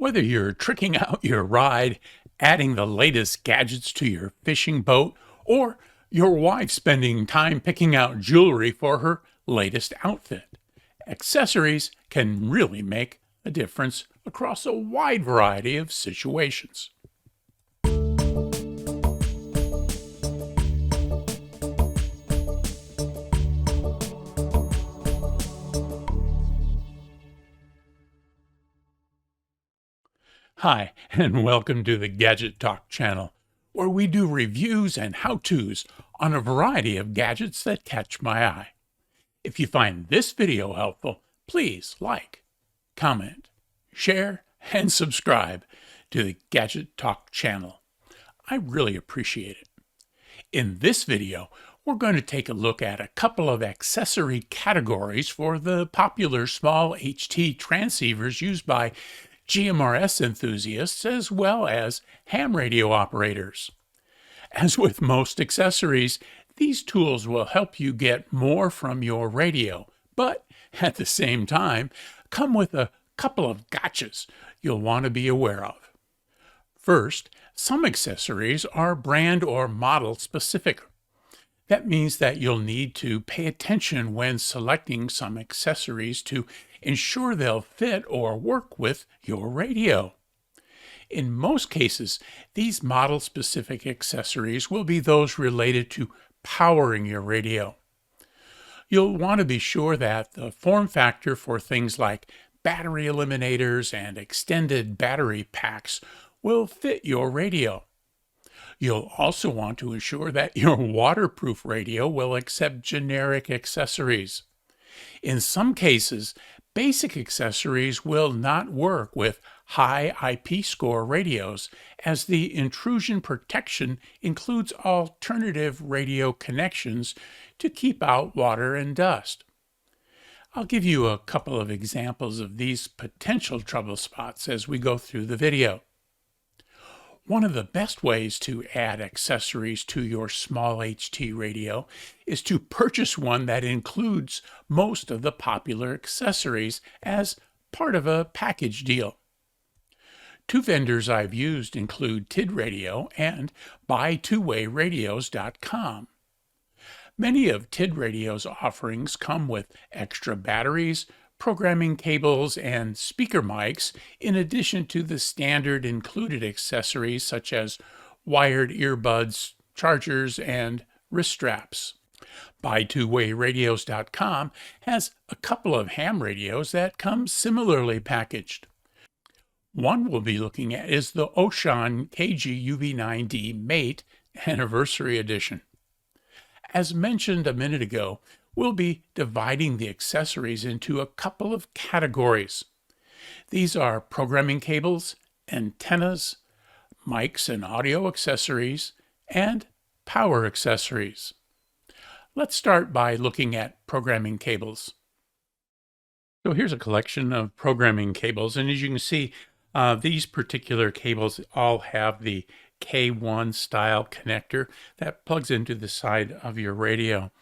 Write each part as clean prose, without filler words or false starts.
Whether you're tricking out your ride, adding the latest gadgets to your fishing boat, or your wife spending time picking out jewelry for her latest outfit, accessories can really make a difference across a wide variety of situations. Hi, and welcome to the Gadget Talk channel, where we do reviews and how-tos on a variety of gadgets that catch my eye. If you find this video helpful, please like, comment, share, and subscribe to the Gadget Talk channel. I really appreciate it. In this video, we're going to take a look at a couple of accessory categories for the popular small HT transceivers used by GMRS enthusiasts as well as ham radio operators. As with most accessories, these tools will help you get more from your radio, but at the same time, come with a couple of gotchas you'll want to be aware of. First, some accessories are brand or model specific. That means that you'll need to pay attention when selecting some accessories to ensure they'll fit or work with your radio. In most cases, these model-specific accessories will be those related to powering your radio. You'll want to be sure that the form factor for things like battery eliminators and extended battery packs will fit your radio. You'll also want to ensure that your waterproof radio will accept generic accessories. In some cases, basic accessories will not work with high IP score radios, as the intrusion protection includes alternative radio connections to keep out water and dust. I'll give you a couple of examples of these potential trouble spots as we go through the video. One of the best ways to add accessories to your small HT radio is to purchase one that includes most of the popular accessories as part of a package deal. Two vendors I've used include TID Radio and BuyTwoWayRadios.com. Many of TID Radio's offerings come with extra batteries, programming cables, and speaker mics, in addition to the standard included accessories such as wired earbuds, chargers, and wrist straps. BuyTwoWayRadios.com has a couple of ham radios that come similarly packaged. One we'll be looking at is the Oshan KG-UV9D Mate Anniversary Edition. As mentioned a minute ago, we'll be dividing the accessories into a couple of categories. These are programming cables, antennas, mics and audio accessories, and power accessories. Let's start by looking at programming cables. So here's a collection of programming cables, and as you can see, these particular cables all have the K1 style connector that plugs into the side of your radio.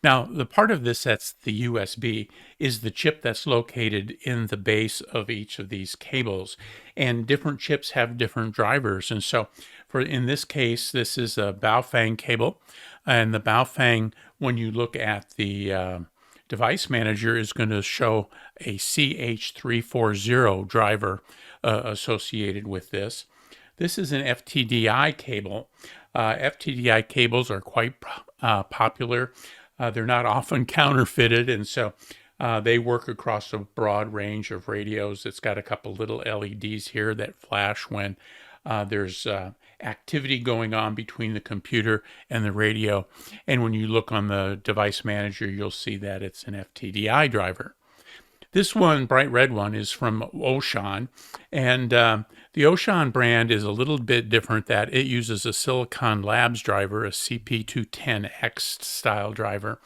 Now, the part of this that's the USB is the chip that's located in the base of each of these cables, and different chips have different drivers. And so in this case, this is a Baofeng cable, and the Baofeng, when you look at the device manager, is going to show a CH340 driver associated with this. This is an FTDI cable. FTDI cables are quite popular. They're not often counterfeited, and so they work across a broad range of radios. It's got a couple little LEDs here that flash when there's activity going on between the computer and the radio. And when you look on the device manager, you'll see that it's an FTDI driver. This one, bright red one, is from Oshan, and the Oshan brand is a little bit different, that it uses a Silicon Labs driver, a CP210X style driver,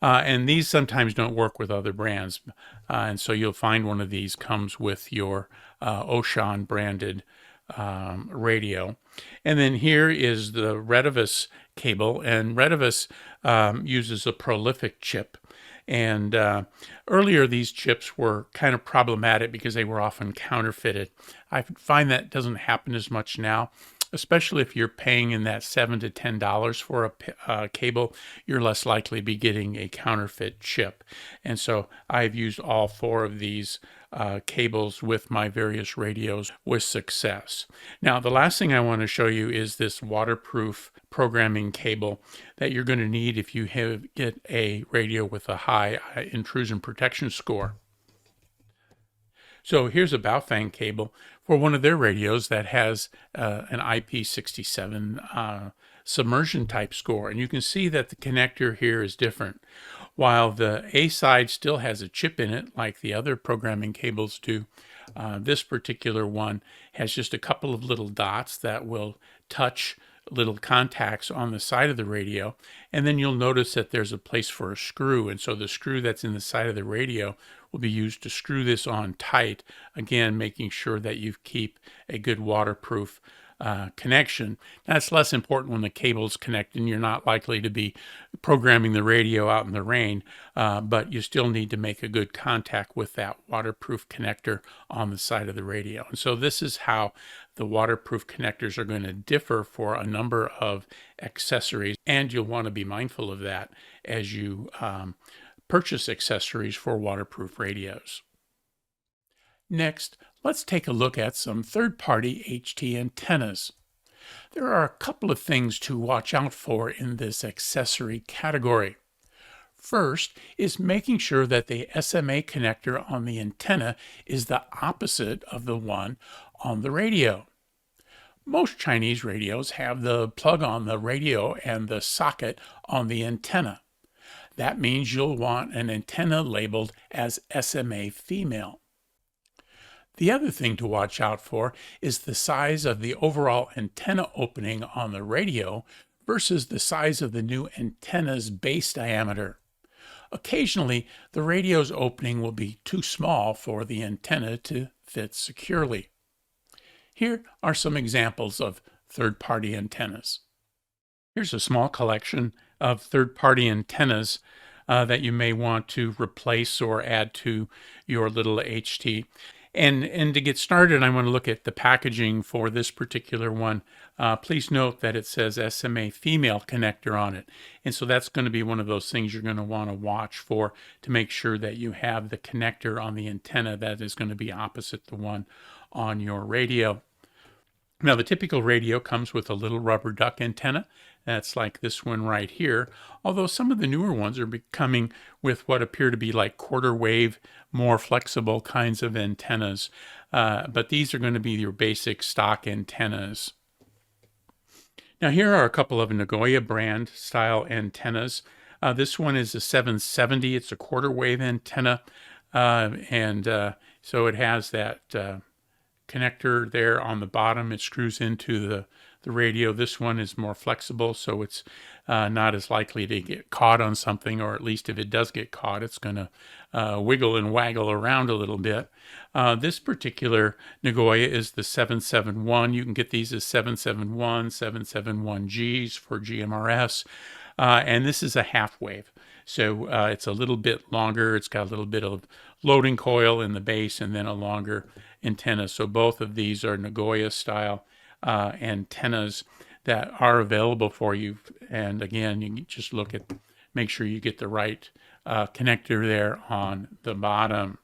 and these sometimes don't work with other brands, and so you'll find one of these comes with your Oshan branded radio. And then here is the Redivus cable, and Redivus uses a prolific chip. And earlier, these chips were kind of problematic because they were often counterfeited. I find that doesn't happen as much now, especially if you're paying in that $7 to $10 for a cable. You're less likely to be getting a counterfeit chip. And so I've used all four of these cables with my various radios with success. Now, the last thing I want to show you is this waterproof programming cable that you're going to need if you get a radio with a high intrusion protection score. So here's a Baofeng cable for one of their radios that has an IP67 submersion type score. And you can see that the connector here is different. While the A side still has a chip in it, like the other programming cables do, this particular one has just a couple of little dots that will touch little contacts on the side of the radio, and then you'll notice that there's a place for a screw, and so the screw that's in the side of the radio will be used to screw this on tight, again making sure that you keep a good waterproof connection. That's less important when the cable's connected and you're not likely to be programming the radio out in the rain, but you still need to make a good contact with that waterproof connector on the side of the radio. And so this is how the waterproof connectors are going to differ for a number of accessories, and you'll want to be mindful of that as you purchase accessories for waterproof radios. Next, let's take a look at some third-party HT antennas. There are a couple of things to watch out for in this accessory category. First is making sure that the SMA connector on the antenna is the opposite of the one on the radio. Most Chinese radios have the plug on the radio and the socket on the antenna. That means you'll want an antenna labeled as SMA female. The other thing to watch out for is the size of the overall antenna opening on the radio versus the size of the new antenna's base diameter. Occasionally, the radio's opening will be too small for the antenna to fit securely. Here are some examples of third-party antennas. Here's a small collection of third-party antennas that you may want to replace or add to your little HT. And to get started, I want to look at the packaging for this particular one. Please note that it says SMA female connector on it. And so that's going to be one of those things you're going to want to watch for to make sure that you have the connector on the antenna that is going to be opposite the one on your radio. Now, the typical radio comes with a little rubber duck antenna. That's like this one right here, although some of the newer ones are coming with what appear to be like quarter wave, more flexible kinds of antennas. But these are going to be your basic stock antennas. Now, here are a couple of Nagoya brand style antennas. This one is a 770. It's a quarter wave antenna. So it has that connector there on the bottom. It screws into the radio. This one is more flexible, so it's not as likely to get caught on something, or at least if it does get caught, it's going to wiggle and waggle around a little bit. This particular Nagoya is the 771. You can get these as 771, 771Gs for GMRS, and this is a half wave. So it's a little bit longer. It's got a little bit of loading coil in the base and then a longer antenna. So both of these are Nagoya style antennas that are available for you. And again, you just make sure you get the right connector there on the bottom.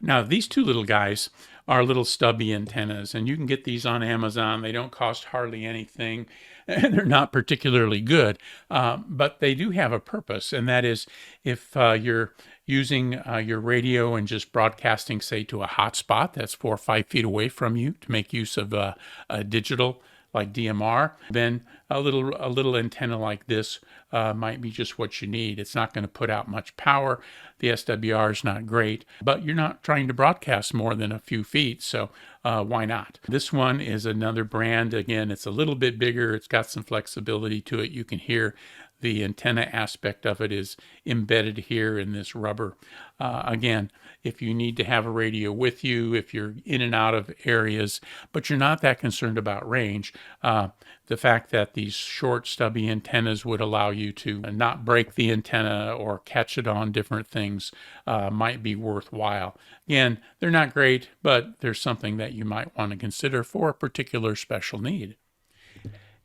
Now, these two little guys are little stubby antennas, and you can get these on Amazon. They don't cost hardly anything, and they're not particularly good, but they do have a purpose, and that is if you're using your radio and just broadcasting, say, to a hotspot that's 4 or 5 feet away from you to make use of a digital like DMR, then a little antenna like this might be just what you need. It's not going to put out much power. The SWR is not great, but you're not trying to broadcast more than a few feet, so why not? This one is another brand. Again, it's a little bit bigger. It's got some flexibility to it. You can hear the antenna aspect of it is embedded here in this rubber. Again, if you need to have a radio with you, if you're in and out of areas, but you're not that concerned about range. The fact that these short, stubby antennas would allow you to not break the antenna or catch it on different things might be worthwhile. Again, they're not great, but there's something that you might want to consider for a particular special need.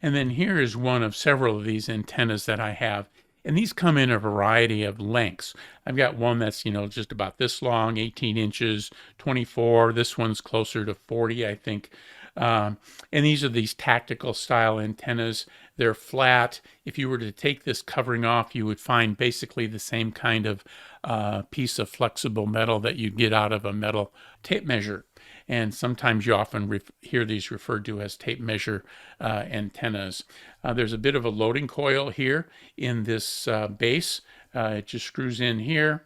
And then here is one of several of these antennas that I have. And these come in a variety of lengths. I've got one that's, just about this long, 18 inches, 24. This one's closer to 40, I think. And these are these tactical style antennas. They're flat. If you were to take this covering off, you would find basically the same kind of piece of flexible metal that you get out of a metal tape measure. And sometimes you often hear these referred to as tape measure antennas. There's a bit of a loading coil here in this base. It just screws in here,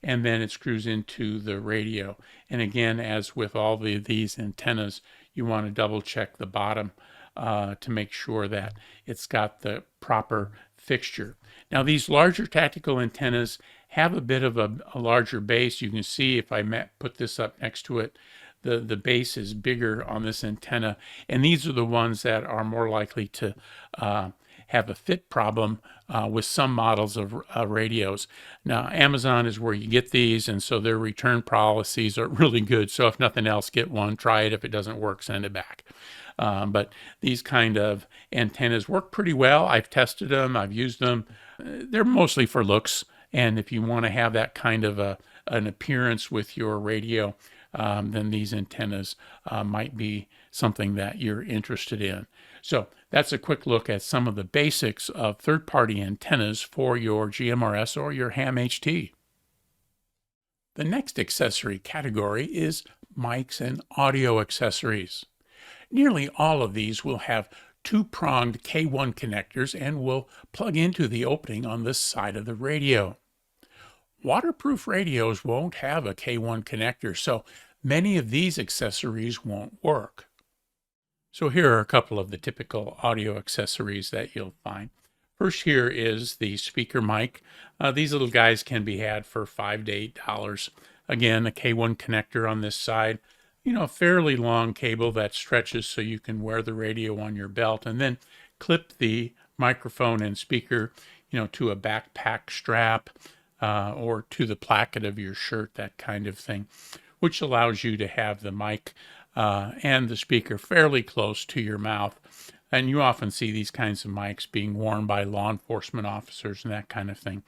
and then it screws into the radio. And again, as with all these antennas, you want to double check the bottom to make sure that it's got the proper fixture. Now, these larger tactical antennas have a bit of a larger base. You can see if I put this up next to it, the base is bigger on this antenna, and these are the ones that are more likely to have a fit problem with some models of radios. Now, Amazon is where you get these, and so their return policies are really good. So if nothing else, get one, try it. If it doesn't work, send it back. But these kind of antennas work pretty well. I've tested them. I've used them. They're mostly for looks, and if you want to have that kind of an appearance with your radio, then these antennas might be something that you're interested in. So that's a quick look at some of the basics of third-party antennas for your GMRS or your ham HT. The next accessory category is mics and audio accessories. Nearly all of these will have two-pronged K1 connectors and will plug into the opening on this side of the radio. Waterproof radios won't have a K1 connector, so many of these accessories won't work. So here are a couple of the typical audio accessories that you'll find. First here is the speaker mic. These little guys can be had for $5 to $8. Again, a K1 connector on this side. A fairly long cable that stretches so you can wear the radio on your belt, and then clip the microphone and speaker, to a backpack strap or to the placket of your shirt, that kind of thing, which allows you to have the mic and the speaker fairly close to your mouth. And you often see these kinds of mics being worn by law enforcement officers and that kind of thing.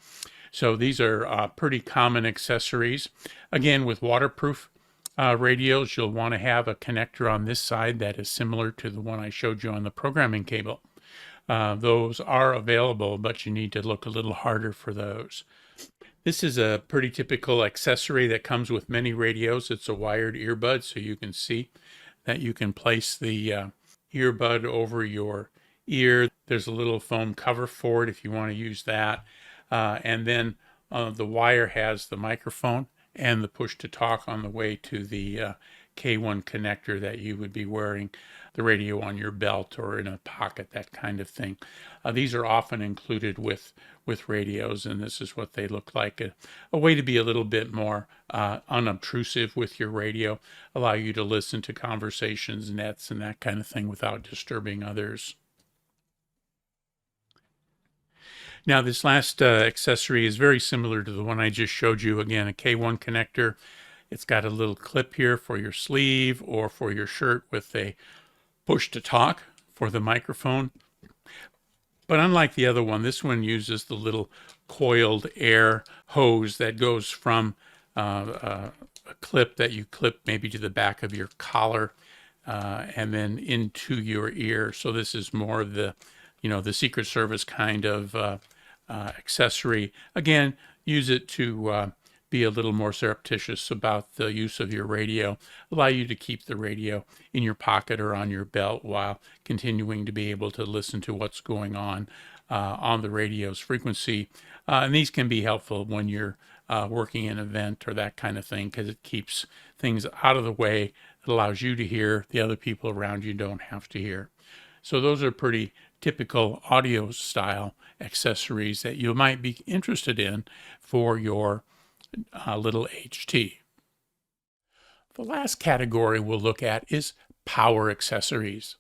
So these are pretty common accessories. Again, with waterproof radios, you'll want to have a connector on this side that is similar to the one I showed you on the programming cable. Those are available, but you need to look a little harder for those. This is a pretty typical accessory that comes with many radios. It's a wired earbud, so you can see that you can place the earbud over your ear. There's a little foam cover for it if you want to use that. And then the wire has the microphone and the push to talk on the way to the K1 connector that you would be wearing the radio on your belt or in a pocket, that kind of thing. These are often included with radios, and this is what they look like. A way to be a little bit more unobtrusive with your radio, allow you to listen to conversations, nets, and that kind of thing without disturbing others. Now, this last accessory is very similar to the one I just showed you. Again, a K1 connector. It's got a little clip here for your sleeve or for your shirt with a push to talk for the microphone. But unlike the other one, this one uses the little coiled air hose that goes from a clip that you clip maybe to the back of your collar and then into your ear. So this is more of the, the Secret Service kind of accessory. Again, use it to be a little more surreptitious about the use of your radio, allow you to keep the radio in your pocket or on your belt while continuing to be able to listen to what's going on the radio's frequency. And these can be helpful when you're working an event or that kind of thing, because it keeps things out of the way. It allows you to hear, the other people around you don't have to hear. So those are pretty typical audio style accessories that you might be interested in for your little ht. The last category we'll look at is power accessories.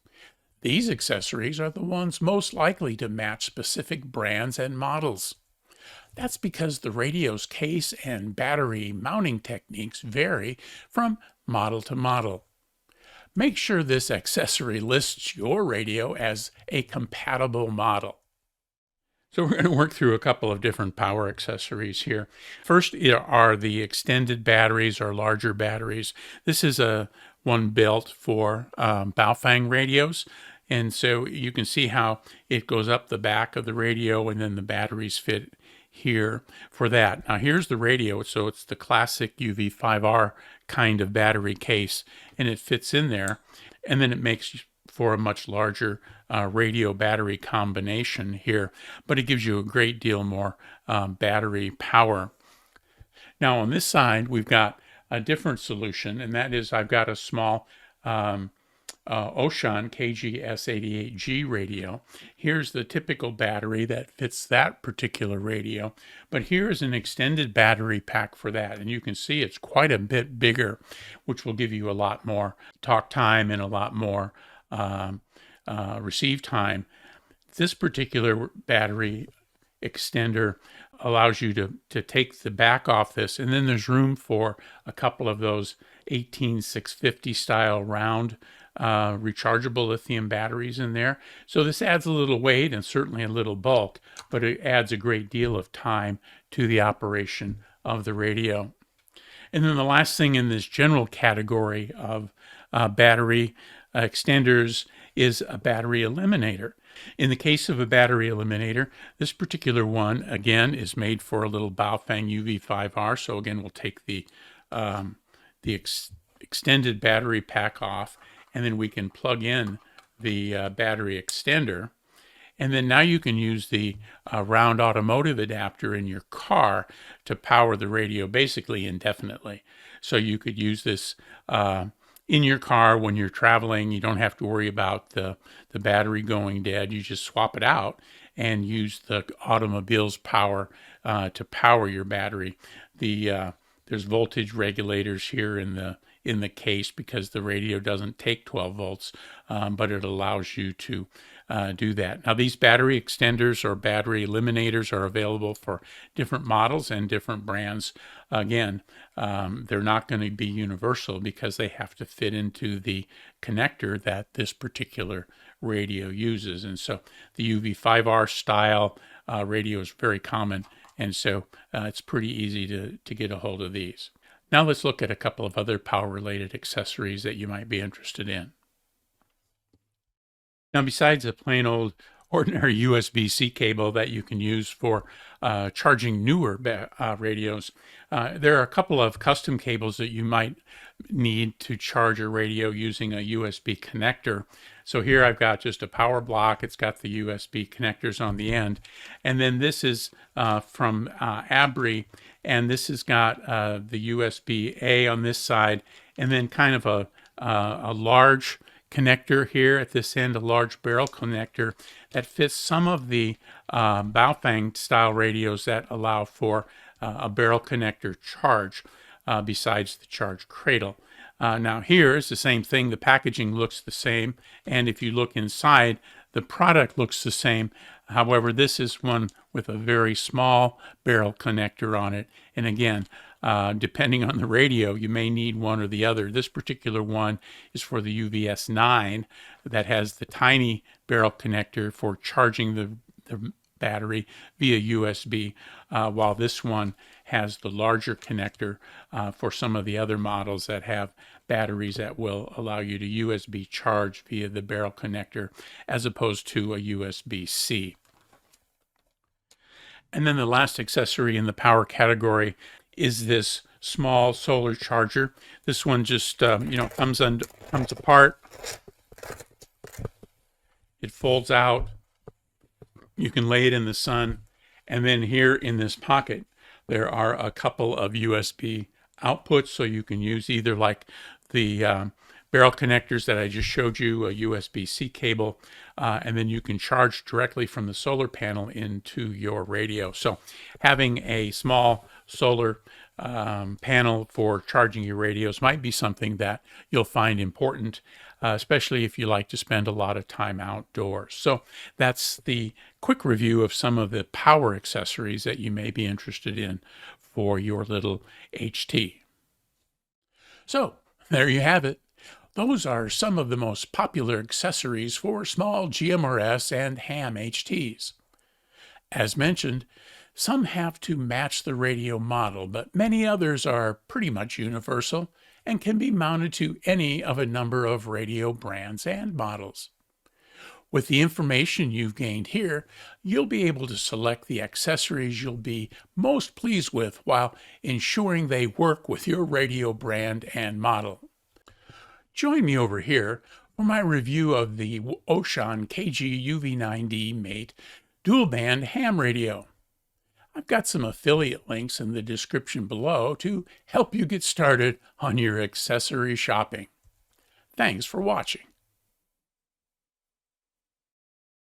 These accessories are the ones most likely to match specific brands and models. That's because the radio's case and battery mounting techniques vary from model to model. Make sure this accessory lists your radio as a compatible model. So we're going to work through a couple of different power accessories here. First are the extended batteries or larger batteries. This is one built for Baofeng radios. And so you can see how it goes up the back of the radio and then the batteries fit here for that. Now here's the radio. So it's the classic UV5R kind of battery case, and it fits in there. And then it makes for a much larger radio battery combination here, but it gives you a great deal more battery power. Now on this side, we've got a different solution, and that is I've got a small Oshan KGS88G radio. Here's the typical battery that fits that particular radio, but here's an extended battery pack for that, and you can see it's quite a bit bigger, which will give you a lot more talk time and a lot more receive time. This particular battery extender allows you to take the back off this, and then there's room for a couple of those 18650 style round rechargeable lithium batteries in there. So this adds a little weight and certainly a little bulk, but it adds a great deal of time to the operation of the radio. And then the last thing in this general category of battery extenders is a battery eliminator. In the case of a battery eliminator, this particular one, again, is made for a little Baofeng UV5R. So again, we'll take the extended battery pack off, and then we can plug in the battery extender. And then now you can use the round automotive adapter in your car to power the radio basically indefinitely. So you could use this in your car when you're traveling. You don't have to worry about the battery going dead. You just swap it out and use the automobile's power to power your battery. There's voltage regulators here in the case because the radio doesn't take 12 volts, but it allows you to do that. Now these battery extenders or battery eliminators are available for different models and different brands. Again, they're not going to be universal because they have to fit into the connector that this particular radio uses. And so the UV5R style radio is very common, and so it's pretty easy to get a hold of these. Now let's look at a couple of other power-related accessories that you might be interested in. Now, besides a plain old ordinary USB-C cable that you can use for charging newer radios, there are a couple of custom cables that you might need to charge a radio using a USB connector. So here I've got just a power block. It's got the USB connectors on the end. And then this is from Abri, and this has got the USB-A on this side, and then kind of a large connector here at this end, a large barrel connector that fits some of the Baofeng style radios that allow for a barrel connector charge besides the charge cradle. Now here is the same thing. The packaging looks the same, and if you look inside, the product looks the same. However, this is one with a very small barrel connector on it, and again, depending on the radio, you may need one or the other. This particular one is for the UVS9 that has the tiny barrel connector for charging the battery via USB, while this one has the larger connector for some of the other models that have batteries that will allow you to USB charge via the barrel connector as opposed to a USB-C. And then the last accessory in the power category is this small solar charger. This one just comes apart. It folds out. You can lay it in the sun, and then here in this pocket there are a couple of USB outputs, so you can use either like the barrel connectors that I just showed you, a USB-C cable, and then you can charge directly from the solar panel into your radio. So having a small solar panel for charging your radios might be something that you'll find important, especially if you like to spend a lot of time outdoors. So that's the quick review of some of the power accessories that you may be interested in for your little HT. So there you have it. Those are some of the most popular accessories for small GMRS and ham HTs. As mentioned, some have to match the radio model, but many others are pretty much universal and can be mounted to any of a number of radio brands and models. With the information you've gained here, you'll be able to select the accessories you'll be most pleased with while ensuring they work with your radio brand and model. Join me over here for my review of the Oshan KG UV9D Mate dual band ham radio. I've got some affiliate links in the description below to help you get started on your accessory shopping. Thanks for watching.